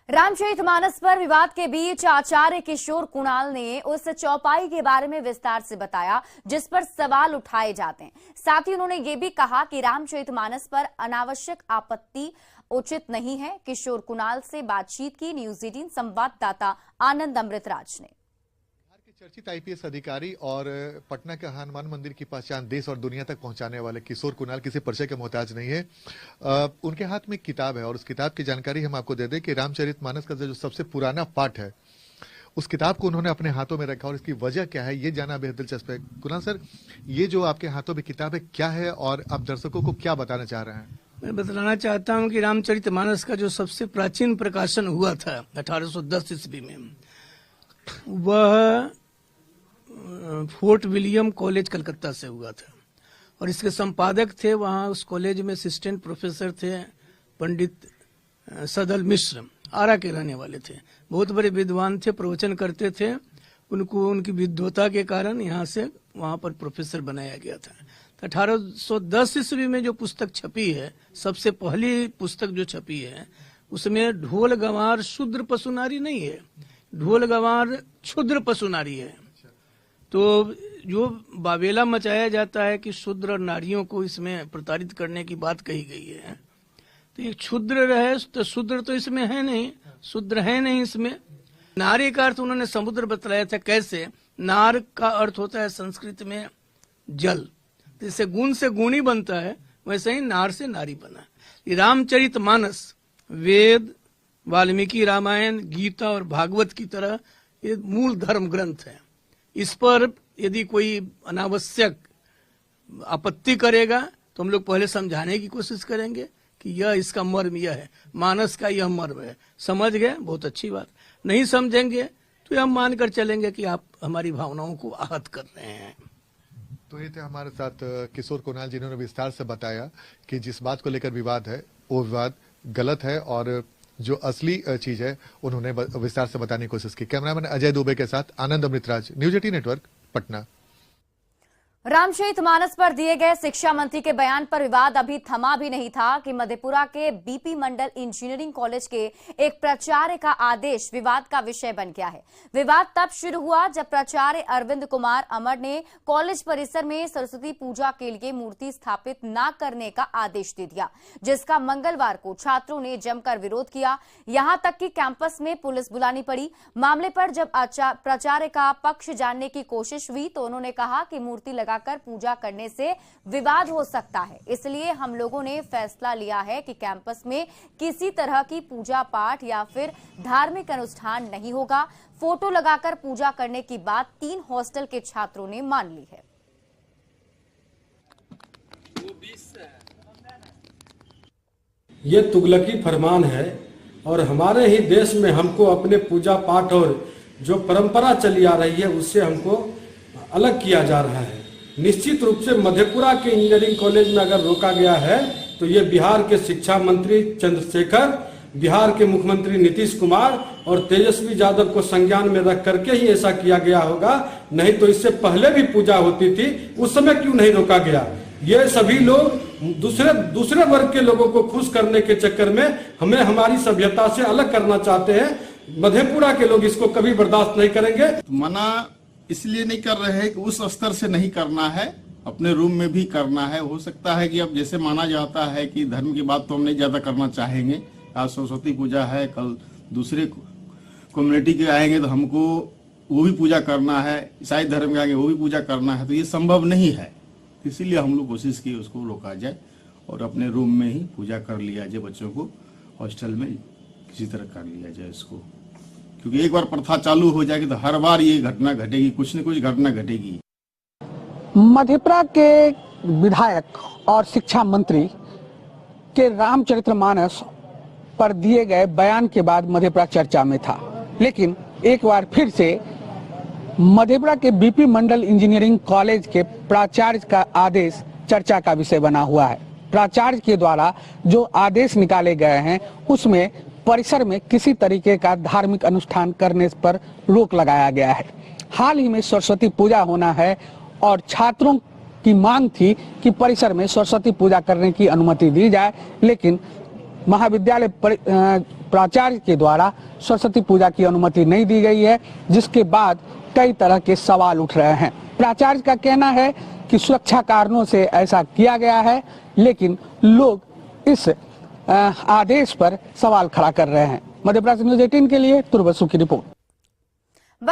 रामचरितमानस पर विवाद के बीच आचार्य किशोर कुणाल ने उस चौपाई के बारे में विस्तार से बताया जिस पर सवाल उठाए जाते हैं। साथ ही उन्होंने ये भी कहा कि रामचरितमानस पर अनावश्यक आपत्ति उचित नहीं है। किशोर कुणाल से बातचीत की न्यूज 18 संवाददाता आनंद अमृतराज ने। चर्चित आईपीएस अधिकारी और पटना के हनुमान मंदिर की पहचान देश और दुनिया तक पहुंचाने वाले किशोर कुणाल किसी परिचय के मोहताज नहीं है। उनके हाथ में एक किताब है और उस किताब की जानकारी हम आपको दे दें कि रामचरितमानस का जो सबसे पुराना पाठ है उस किताब को उन्होंने अपने हाथों में रखा और इसकी वजह क्या है ये जाना बेहद दिलचस्प है। कुणाल सर, ये जो आपके हाथों में किताब है क्या है और आप दर्शकों को क्या बताना चाह रहे हैं? मैं बतलाना चाहता हूं कि रामचरितमानस का जो सबसे प्राचीन प्रकाशन हुआ था 1810 ईस्वी में, वह फोर्ट विलियम कॉलेज कलकत्ता से हुआ था और इसके संपादक थे वहां उस कॉलेज में असिस्टेंट प्रोफेसर थे पंडित सदल मिश्र, आरा के रहने वाले थे। बहुत बड़े विद्वान थे, प्रवचन करते थे। उनको उनकी विद्वता के कारण यहाँ से वहां पर प्रोफेसर बनाया गया था। 1810 ईस्वी में जो पुस्तक छपी है, सबसे पहली पुस्तक जो छपी है, उसमें ढोल गंवार शूद्र पशुनारी नहीं है, ढोल गंवार क्षुद्र पशुनारी है। तो जो बावेला मचाया जाता है कि शूद्र और नारियों को इसमें प्रताड़ित करने की बात कही गई है, तो ये क्षुद्र रहे तो शूद्र तो इसमें है नहीं, शूद्र है नहीं इसमें। नारी का अर्थ उन्होंने समुद्र बतलाया था। कैसे? नार का अर्थ होता है संस्कृत में जल, जैसे गुण से गुणी बनता है वैसे ही नार से नारी बना। ये रामचरितमानस वेद, वाल्मीकि रामायण, गीता और भागवत की तरह ये मूल धर्म ग्रंथ है। इस पर यदि कोई अनावश्यक आपत्ति करेगा तो हम लोग पहले समझाने की कोशिश करेंगे कि यह इसका मर्म यह है, मानस का यह मर्म है। समझ गए, बहुत अच्छी बात। नहीं समझेंगे तो हम मानकर चलेंगे कि आप हमारी भावनाओं को आहत कर रहे हैं। तो ये थे हमारे साथ किशोर कुणाल, जिन्होंने विस्तार से बताया कि जिस बात को लेकर विवाद है वो विवाद गलत है और जो असली चीज है उन्होंने विस्तार से बताने की कोशिश की। कैमरामैन अजय दुबे के साथ आनंद अमृतराज, न्यूज 18 नेटवर्क, पटना। रामचरितमानस पर दिए गए शिक्षा मंत्री के बयान पर विवाद अभी थमा भी नहीं था कि मधेपुरा के बीपी मंडल इंजीनियरिंग कॉलेज के एक प्राचार्य का आदेश विवाद का विषय बन गया है। विवाद तब शुरू हुआ जब प्राचार्य अरविंद कुमार अमर ने कॉलेज परिसर में सरस्वती पूजा के लिए मूर्ति स्थापित न करने का आदेश दे दिया, जिसका मंगलवार को छात्रों ने जमकर विरोध किया। यहां तक कि कैंपस में पुलिस बुलानी पड़ी। मामले पर जब प्राचार्य का पक्ष जानने की कोशिश हुई तो उन्होंने कहा कि मूर्ति लगाकर पूजा करने से विवाद हो सकता है, इसलिए हम लोगों ने फैसला लिया है कि कैंपस में किसी तरह की पूजा पाठ या फिर धार्मिक अनुष्ठान नहीं होगा। फोटो लगाकर पूजा करने की बात 3 हॉस्टल के छात्रों ने मान ली है। ये तुगलकी फरमान है और हमारे ही देश में हमको अपने पूजा पाठ और जो परंपरा चली आ रही है उससे हमको अलग किया जा रहा है। निश्चित रूप से मधेपुरा के इंजीनियरिंग कॉलेज में अगर रोका गया है तो ये बिहार के शिक्षा मंत्री चंद्रशेखर, बिहार के मुख्यमंत्री नीतीश कुमार और तेजस्वी यादव को संज्ञान में रख करके ही ऐसा किया गया होगा। नहीं तो इससे पहले भी पूजा होती थी, उस समय क्यों नहीं रोका गया? ये सभी लोग दूसरे वर्ग के लोगों को खुश करने के चक्कर में हमें हमारी सभ्यता से अलग करना चाहते हैं। मधेपुरा के लोग इसको कभी बर्दाश्त नहीं करेंगे। मना इसलिए नहीं कर रहे हैं कि उस स्तर से नहीं करना है, अपने रूम में भी करना है। हो सकता है कि अब जैसे माना जाता है कि धर्म की बात तो हम नहीं ज्यादा करना चाहेंगे। आज सरस्वती पूजा है, कल दूसरे कम्युनिटी के आएंगे तो हमको वो भी पूजा करना है, ईसाई धर्म के आएंगे वो भी पूजा करना है, तो ये संभव नहीं है। इसीलिए हम लोग कोशिश की उसको रोका जाए और अपने रूम में ही पूजा कर लिया जाए। बच्चों को हॉस्टल में किसी तरह कर लिया जाए इसको, क्योंकि एक बार प्रथा चालू हो जाएगी तो हर बार ये घटना घटेगी, कुछ न कुछ घटना घटेगी। मधेपुरा के विधायक और शिक्षा मंत्री के रामचरितमानस पर दिए गए बयान के बाद मधेपुरा चर्चा में था, लेकिन एक बार फिर से मधेपुरा के बीपी मंडल इंजीनियरिंग कॉलेज के प्राचार्य का आदेश चर्चा का विषय बना हुआ है। प्राचार्य के द्वारा जो आदेश निकाले गए हैं उसमें परिसर में किसी तरीके का धार्मिक अनुष्ठान करने पर रोक लगाया गया है। हाल ही में सरस्वती पूजा होना है और छात्रों की मांग थी कि परिसर में सरस्वती पूजा करने की अनुमति दी जाए, लेकिन महाविद्यालय प्राचार्य के द्वारा सरस्वती पूजा की अनुमति नहीं दी गई है, जिसके बाद कई तरह के सवाल उठ रहे हैं। प्राचार्य का कहना है कि सुरक्षा कारणों से ऐसा किया गया है, लेकिन लोग इस आदेश पर सवाल खड़ा कर रहे हैं। मध्यप्रदेश न्यूज़ 18 के लिए तुर्बसु की रिपोर्ट।